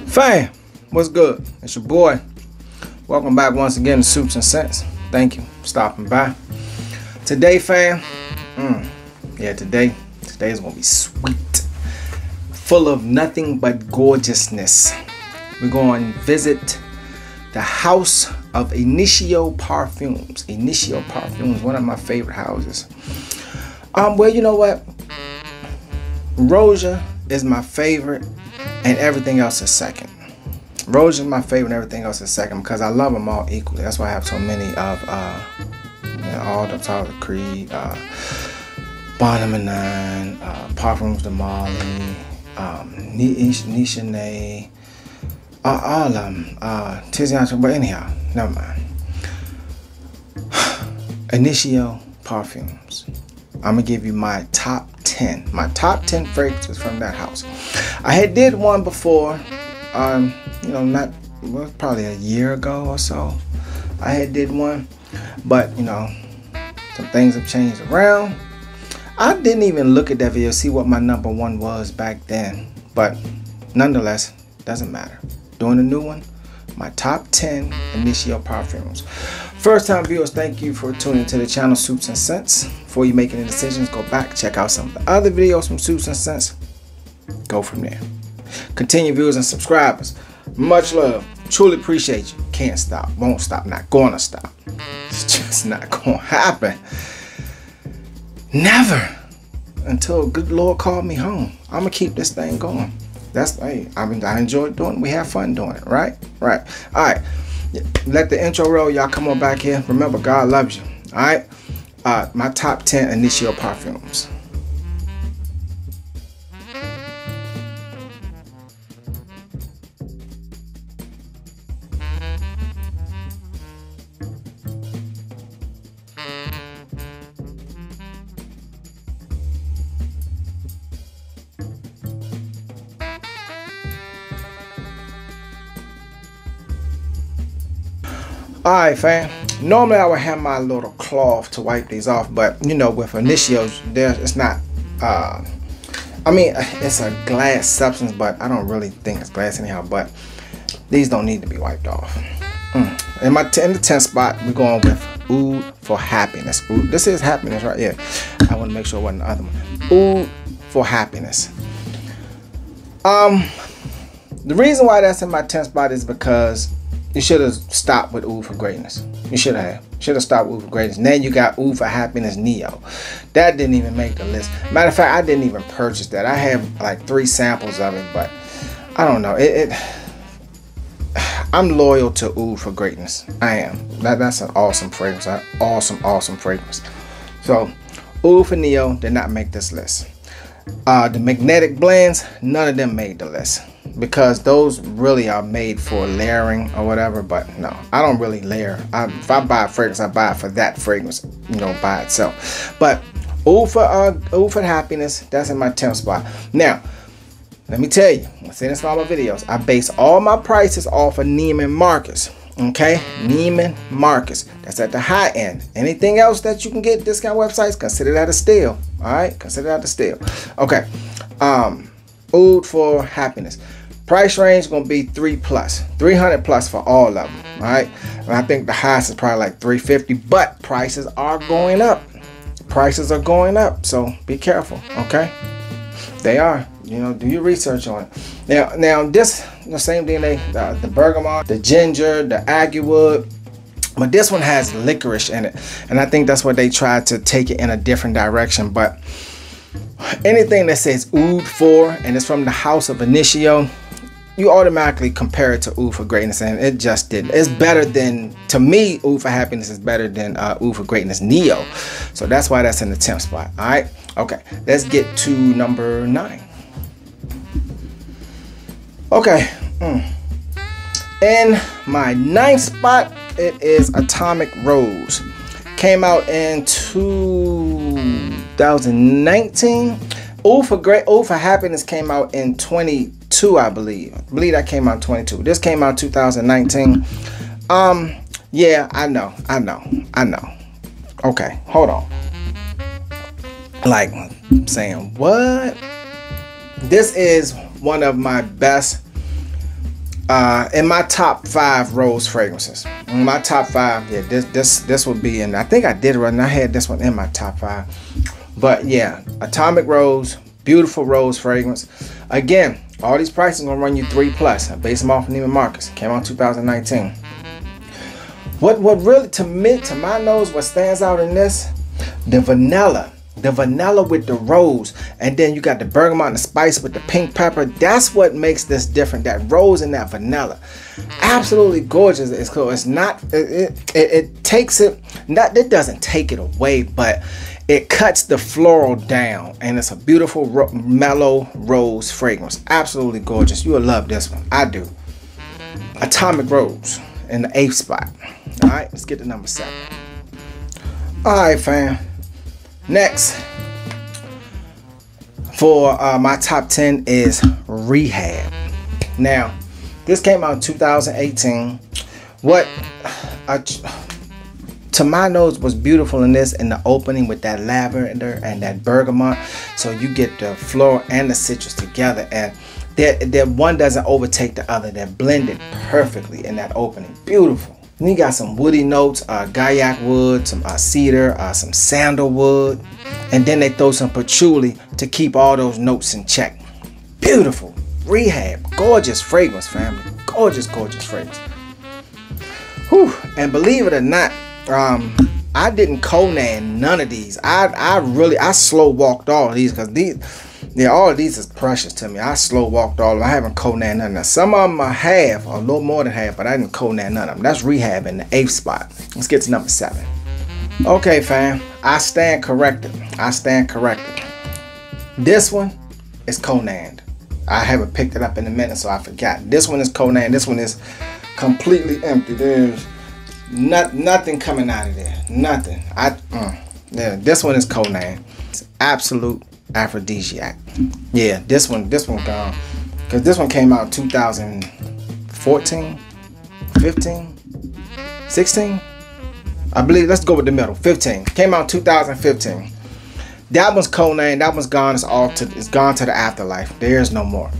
Fam, what's good? It's your boy. Welcome back once again to Soups and Scents. Thank you for stopping by. Today, fam, today is gonna be sweet, full of nothing but gorgeousness. We're going to visit the house of INITIO Parfums. INITIO Parfums, one of my favorite houses. Well, you know what? Roja is my favorite, and everything else is second. Roja is my favorite, and everything else is second because I love them all equally. That's why I have so many of all the Tyler Creed, Bond No. 9, Parfums de Marley, Nishane, all of them. Tiziana, but anyhow, never mind. INITIO Parfums. I'm gonna give you my top 10. My top 10 fragrances from that house. I had did one before, probably a year ago or so. I had did one, but some things have changed around. I didn't even look at that video, see what my number one was back then, but nonetheless, doesn't matter. Doing a new one, my top 10 INITIO Parfums. First time viewers, thank you for tuning to the channel Soups and Scents. Before you make any decisions, go back, check out some of the other videos from Soups and Scents. Go from there. Continue viewers and subscribers. Much love. Truly appreciate you. Can't stop. Won't stop. Not gonna stop. It's just not gonna happen. Never. Until good Lord called me home. I'm gonna keep this thing going. I enjoy doing it. We have fun doing it. Right? Right. All right. Let the intro roll. Y'all come on back here. Remember, God loves you. All right. My top 10 INITIO Parfums. Alright, fam. Normally I would have my little cloth to wipe these off, but with INITIOs, it's not. It's a glass substance, but I don't really think it's glass anyhow. But these don't need to be wiped off. In the 10th spot, we're going with Oud for Happiness. Oud, this is happiness, right? Yeah. I want to make sure it wasn't the other one. Oud for Happiness. The reason why that's in my 10th spot is because you should have stopped with Oud for Greatness. You should have. Stopped with Oud for Greatness. Now you got Oud for Happiness Neo. That didn't even make the list. Matter of fact, I didn't even purchase that. I have like 3 samples of it, but I don't know. I'm loyal to Oud for Greatness. I am. That's an awesome fragrance. Awesome fragrance. So Oud for Neo did not make this list. The magnetic blends, none of them made the list, because those really are made for layering or whatever. But no, I don't really layer. If I buy a fragrance, I buy it for that fragrance, by itself. But Oud for Happiness, that's in my 10th spot. Now, let me tell you, I say this in all my videos, I base all my prices off of Neiman Marcus. Okay, Neiman Marcus. That's at the high end. Anything else that you can get discount websites, consider that a steal. All right, consider that a steal. Okay, Oud for Happiness. Price range gonna be 300 plus for all of them. All right, and I think the highest is probably like 350, but prices are going up. Prices are going up, so be careful. Okay, they are. Do your research on it. Now this, the same thing, the bergamot, the ginger, the aguawood, but this one has licorice in it, and I think that's what they tried to take it in a different direction. But anything that says Oud for and it's from the house of INITIO, you automatically compare it to Oud for Greatness, and it just didn't. It's better than, to me, Oud for Happiness is better than Oud for Greatness Neo, so that's why that's in the 10th spot. All right, okay, let's get to number 9. Okay, in my 9th spot, it is Atomic Rose. Came out in 2019. Oud for Happiness came out in 22, I believe. I believe that came out in 22. This came out 2019. Yeah, I know. Okay, hold on. Like saying what? This is one of my best in my top 5 rose fragrances. In my top 5, yeah, this would be in. I think I did it right, and I had this one in my top 5. But yeah, Atomic Rose, beautiful rose fragrance. Again, all these prices gonna run you 3+. I based them off of Neiman Marcus. Came out 2019. What really, to my nose, what stands out in this, the vanilla with the rose, and then you got the bergamot and the spice with the pink pepper. That's what makes this different. That rose and that vanilla, absolutely gorgeous. It's cool. It's not. It takes it. Not. It doesn't take it away, but it cuts the floral down, and it's a beautiful mellow rose fragrance. Absolutely gorgeous. You will love this one. I do. Atomic Rose in the 8th spot. All right, let's get to number 7. All right, fam. Next for my top 10 is Rehab. Now, this came out in 2018. What to my nose was beautiful in this, in the opening with that lavender and that bergamot. So you get the floral and the citrus together, and that one doesn't overtake the other. They're blended perfectly in that opening. Beautiful. Then you got some woody notes, gaiac wood, some cedar, some sandalwood, and then they throw some patchouli to keep all those notes in check. Beautiful. Rehab. Gorgeous fragrance, family. Gorgeous, gorgeous fragrance. Whew. And believe it or not, I didn't Conan none of these. I slow walked all of these, because all of these is precious to me. I slow walked all of them. I haven't Conan none of them. Some of them I have, a little more than half, but I didn't Conan none of them. That's Rehab in the 8th spot. Let's get to number 7. Okay, fam. I stand corrected. I stand corrected. This one is Conan. I haven't picked it up in a minute, so I forgot. This one is Conan. This one is completely empty. There's nothing coming out of there. Nothing. Yeah, this one is Conan. It's absolute aphrodisiac. Yeah, this one gone, because this one came out 2014, 15, 16, I believe. Let's go with the middle. 15 came out 2015. That one's Conan. That one's gone. It's gone to the afterlife. There's no more.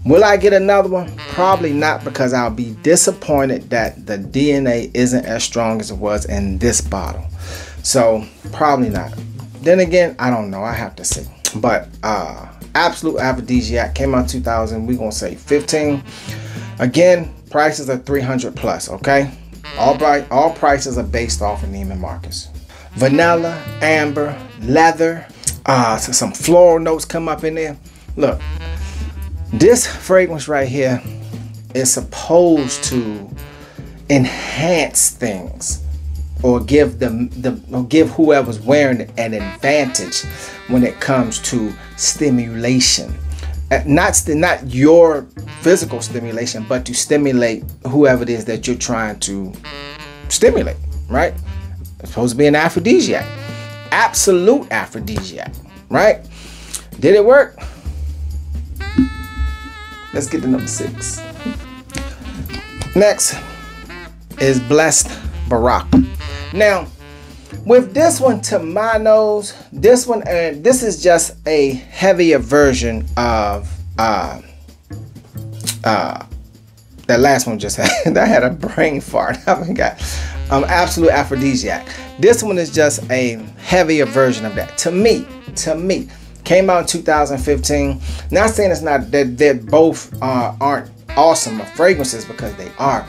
Will I get another one? Probably not, because I'll be disappointed that the DNA isn't as strong as it was in this bottle. So probably not. Then again, I don't know. I have to see. But absolute aphrodisiac, came out 2000. We're gonna say 15. Again, prices are 300+. Okay, all prices are based off of Neiman Marcus. Vanilla, amber, leather, so some floral notes come up in there. Look, this fragrance right here is supposed to enhance things, or give give whoever's wearing it an advantage when it comes to stimulation. Not your physical stimulation, but to stimulate whoever it is that you're trying to stimulate, right? It's supposed to be an aphrodisiac, absolute aphrodisiac, right? Did it work? Let's get to number 6. Next is Blessed Baraka. Now, with this one, to my nose, this one, and this is just a heavier version of that last one just had. I had a brain fart. I forgot. Absolute aphrodisiac. This one is just a heavier version of that. To me, came out in 2015. Not saying it's not that they're both aren't awesome fragrances, because they are.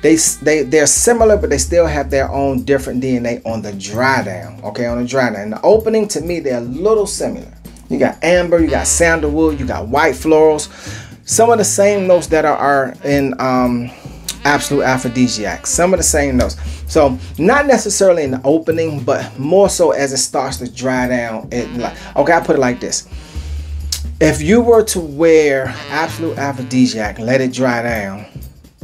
They're similar, but they still have their own different DNA on the dry down. Okay, on the dry down. In the opening, to me, they're a little similar. You got amber, you got sandalwood, you got white florals. Some of the same notes that are in Absolute Aphrodisiac. Some of the same notes. So not necessarily in the opening, but more so as it starts to dry down. Okay, I put it like this. If you were to wear Absolute Aphrodisiac, let it dry down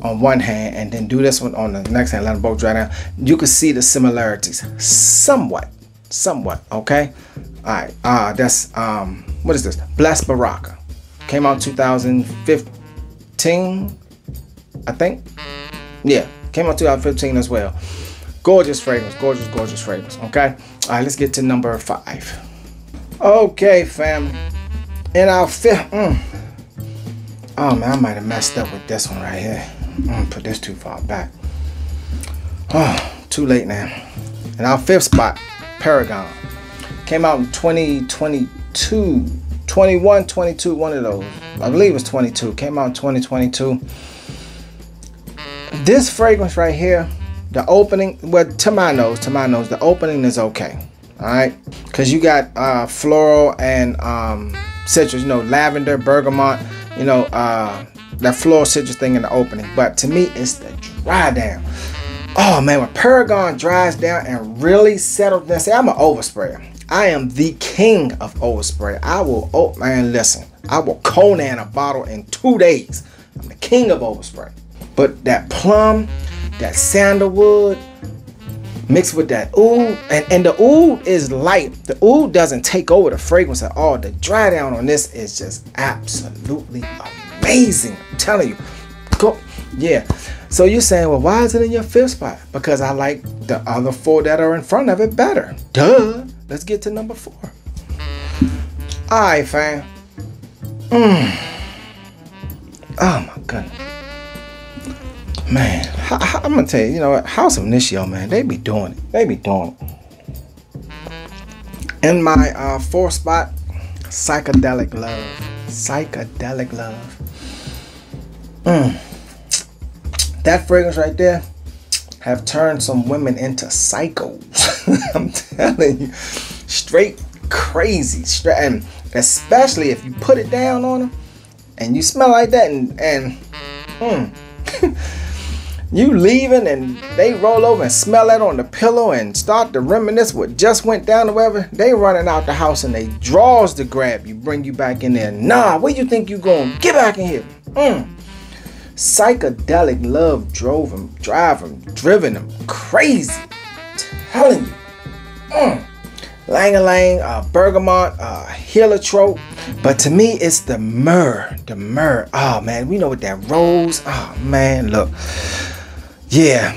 on one hand, and then do this one on the next hand, let them both dry down, you can see the similarities somewhat, okay? All right, that's what is this? Blessed Baraka. Came out 2015, I think. Yeah, came out 2015 as well. Gorgeous fragrance, gorgeous fragrance. Okay, all right, let's get to number 5. Okay, family. And our 5th. Oh man, I might have messed up with this one right here. Put this too far back. Oh, too late now. And our 5th spot, Paragon. Came out in 2022, 21, 22, one of those. I believe it was 22. Came out in 2022. This fragrance right here, the opening, well, to my nose, the opening is okay. All right, because you got floral and citrus, you know, lavender, bergamot, you know, that floral citrus thing in the opening. But to me, it's the dry down. Oh man, when Paragon dries down and really settles down, see, I'm an oversprayer. I am the king of overspray. I will, oh man, listen, I will Conan a bottle in 2 days. I'm the king of overspray. But that plum, that sandalwood, mixed with that oud, and the oud is light. The oud doesn't take over the fragrance at all. The dry down on this is just absolutely amazing. I'm telling you. Go, yeah. So you're saying, well, why is it in your 5th spot? Because I like the other 4 that are in front of it better. Duh. Let's get to number 4. All right, fam. Oh my goodness. Man, I'm gonna tell you, you know what? House of INITIO, man, they be doing it. They be doing it. In my 4th spot, Psychedelic Love. Psychedelic Love. That fragrance right there have turned some women into psychos. I'm telling you, straight crazy. And especially if you put it down on them and you smell like that, and you leaving and they roll over and smell that on the pillow and start to reminisce what just went down or whatever. They running out the house and they draws to grab you, bring you back in there. Nah, where you think you going? Get back in here. Psychedelic Love driven them crazy. I'm telling you. Lang-a-lang, bergamot, heliotrope. But to me, it's the myrrh. The myrrh. Oh man, we know what that rose. Oh man, look. Yeah.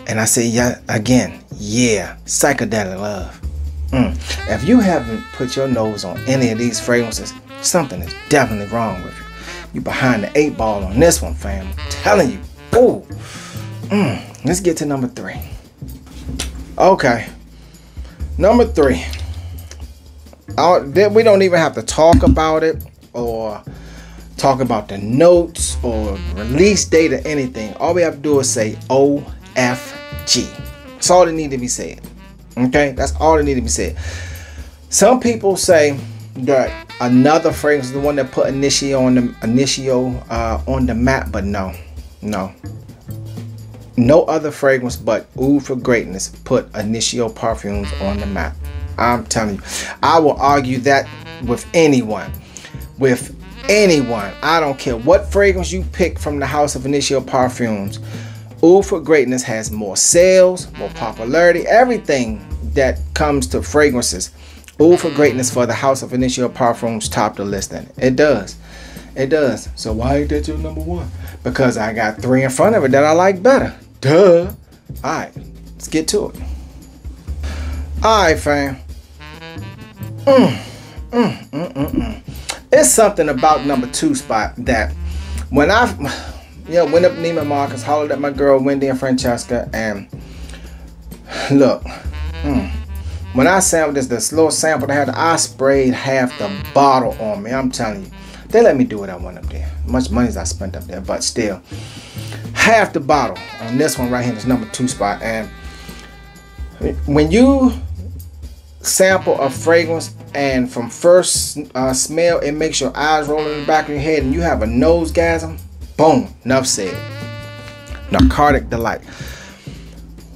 And I say, yeah, again, yeah, Psychedelic Love. If you haven't put your nose on any of these fragrances, something is definitely wrong with you. You behind the 8 ball on this one, fam. I'm telling you. Ooh. Let's get to number 3. Okay. Number 3. We don't even have to talk about it or talk about the notes or release date or anything. All we have to do is say OFG. That's all that need to be said. Okay, that's all that need to be said. Some people say that another fragrance is the one that put INITIO on the map, but no other fragrance but Oud for Greatness put INITIO Parfums on the map. I'm telling you, I will argue that with anyone. I don't care what fragrance you pick from the house of INITIO Parfums. Oud for Greatness has more sales, more popularity, everything that comes to fragrances. Oud for Greatness for the house of INITIO Parfums top the listing. It does. So why ain't that your number 1? Because I got 3 in front of it that I like better. Duh. Alright, let's get to it. Alright, fam. It's something about number 2 spot that when I went up Neiman Marcus, hollered at my girl Wendy and Francesca, and look, when I sampled this little sample I sprayed half the bottle on me. I'm telling you, they let me do what I want up there. Much money as I spent up there, but still, half the bottle on this one right here, this number 2 spot. And when you sample a fragrance and from first smell it makes your eyes roll in the back of your head and you have a nosegasm, boom, enough said. Narcotic delight.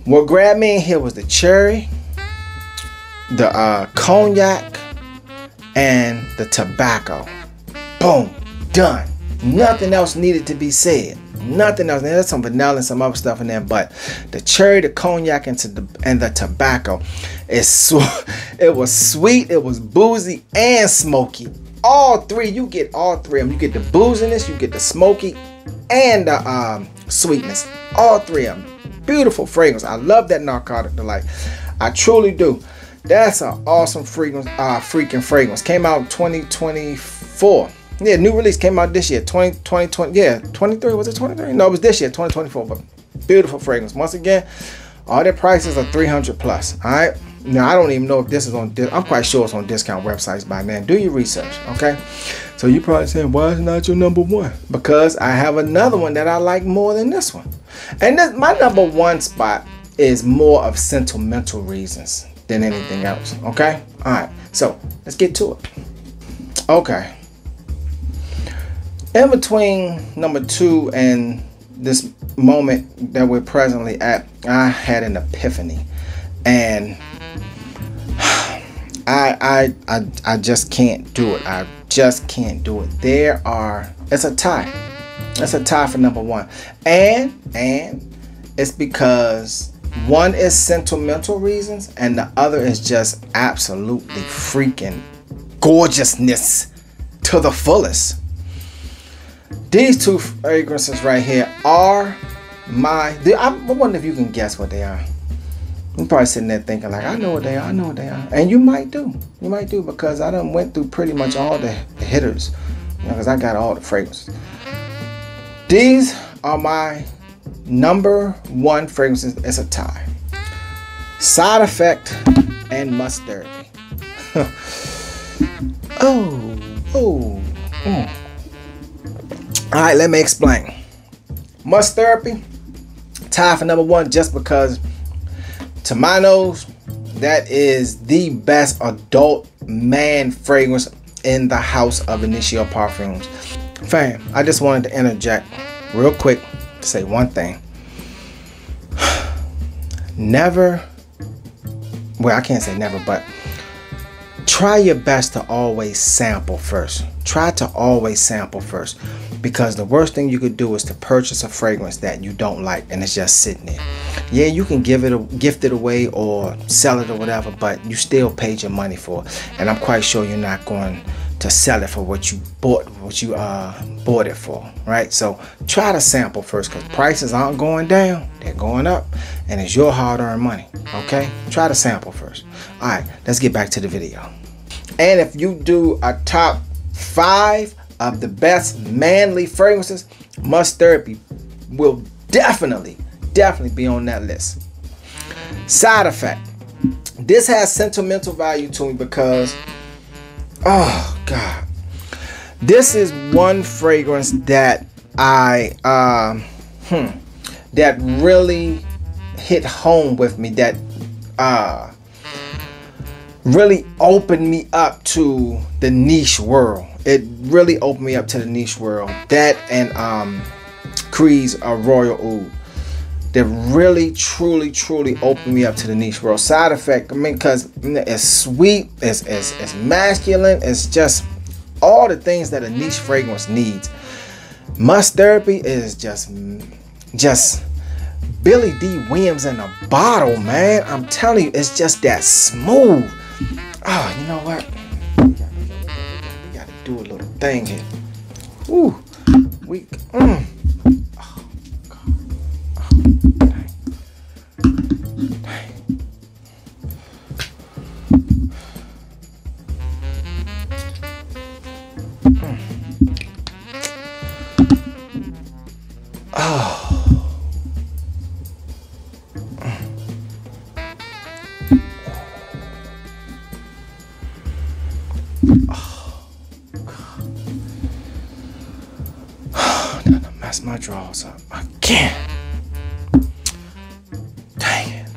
What grabbed me in here was the cherry, the cognac, and the tobacco. Boom, done. Nothing else needed to be said. Nothing else. There's some vanilla and some other stuff in there, but the cherry, the cognac, and the tobacco, it was sweet, it was boozy, and smoky. All 3, you get all 3 of them. You get the booziness, you get the smoky, and the sweetness. All 3 of them. Beautiful fragrance. I love that Narcotic Delight. I truly do. That's an awesome fragrance, freaking fragrance. Came out 2024. Yeah, new release came out this year, 2020. Yeah, 23. Was it 23? No, it was this year, 2024. But beautiful fragrance. Once again, all their prices are 300 plus. All right. Now I don't even know if this is on. I'm quite sure it's on discount websites by now. Do your research, okay? So you probably saying, why is it not your number one? Because I have another one that I like more than this one. And this, my number one spot is more of sentimental reasons than anything else. Okay. All right. So let's get to it. Okay. In between number 2 and this moment that we're presently at, I had an epiphany, and I just can't do it. I just can't do it. It's a tie. It's a tie for number 1, and it's because one is sentimental reasons and the other is just absolutely freaking gorgeousness to the fullest. These 2 fragrances right here are I wonder if you can guess what they are. You're probably sitting there thinking like, I know what they are, I know what they are. And you might do. You might do, because I done went through pretty much all the hitters. You know, because I got all the fragrances. These are my number 1 fragrances. It's a tie. Side Effect and Must Therapy. Alright, let me explain. Must Therapy, tie for number 1 just because, to my nose, that is the best adult man fragrance in the house of INITIO Parfums. Fam, I just wanted to interject real quick to say one thing. Never, well, I can't say never, but try your best to always sample first. Try to always sample first, because the worst thing you could do is to purchase a fragrance that you don't like and it's just sitting there. Yeah, you can gift it away or sell it or whatever, but you still paid your money for it, and I'm quite sure you're not going to sell it for what you bought it for, right? So try to sample first, because prices aren't going down, they're going up, and it's your hard-earned money. Okay, try to sample first. All right, let's get back to the video. And if you do a top 5 of the best manly fragrances, Must Therapy will definitely be on that list. Side Effect. This has sentimental value to me because, oh God, this is one fragrance that that really hit home with me, that really opened me up to the niche world. It really opened me up to the niche world. That and Creed's Royal Oud, that really truly opened me up to the niche world. Side Effect, I mean, because it's sweet, it's masculine, it's just all the things that a niche fragrance needs. Must Therapy is just Billy D. Williams in a bottle, man. I'm telling you, it's just that smooth. Oh, you know what? We gotta do a little thing here. Ooh, Oh, God. Oh, dang. Oh. Mess my drawers up again. Dang it.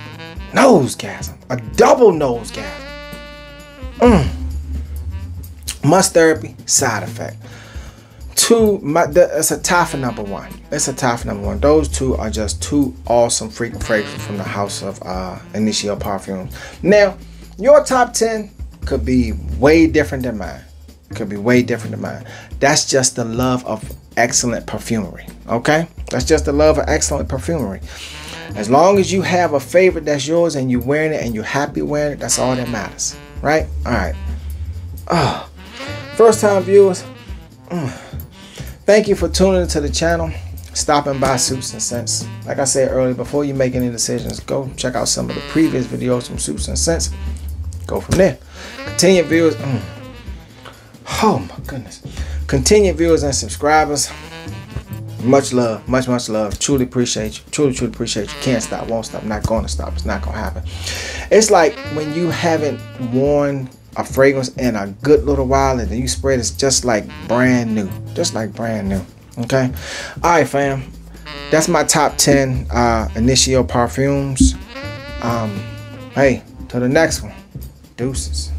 Nosegasm. A double nosegasm. Must Therapy, Side Effect. It's a tie for number 1. It's a tie for number 1. Those 2 are just 2 awesome freaking fragrances from the house of INITIO Parfums. Now, your top 10 could be way different than mine. Could be way different than mine. That's just the love of excellent perfumery. Okay, that's just the love of excellent perfumery. As long as you have a favorite that's yours and you're wearing it and you're happy wearing it, that's all that matters, right? All right. First time viewers, thank you for tuning into the channel. stopping by Suits and Scents. Like I said earlier, before you make any decisions, go check out some of the previous videos from Suits and Scents. Go from there. Continue viewers. Oh my goodness. Continue viewers and subscribers. Much love, much love. Truly appreciate you. Truly appreciate you. Can't stop, won't stop, not going to stop. It's not going to happen. It's like when you haven't worn a fragrance in a good little while and then you spray it, it's just like brand new. Just like brand new. Okay? Alright, fam. That's my top 10 INITIO Parfums. Hey, till the next one. Deuces.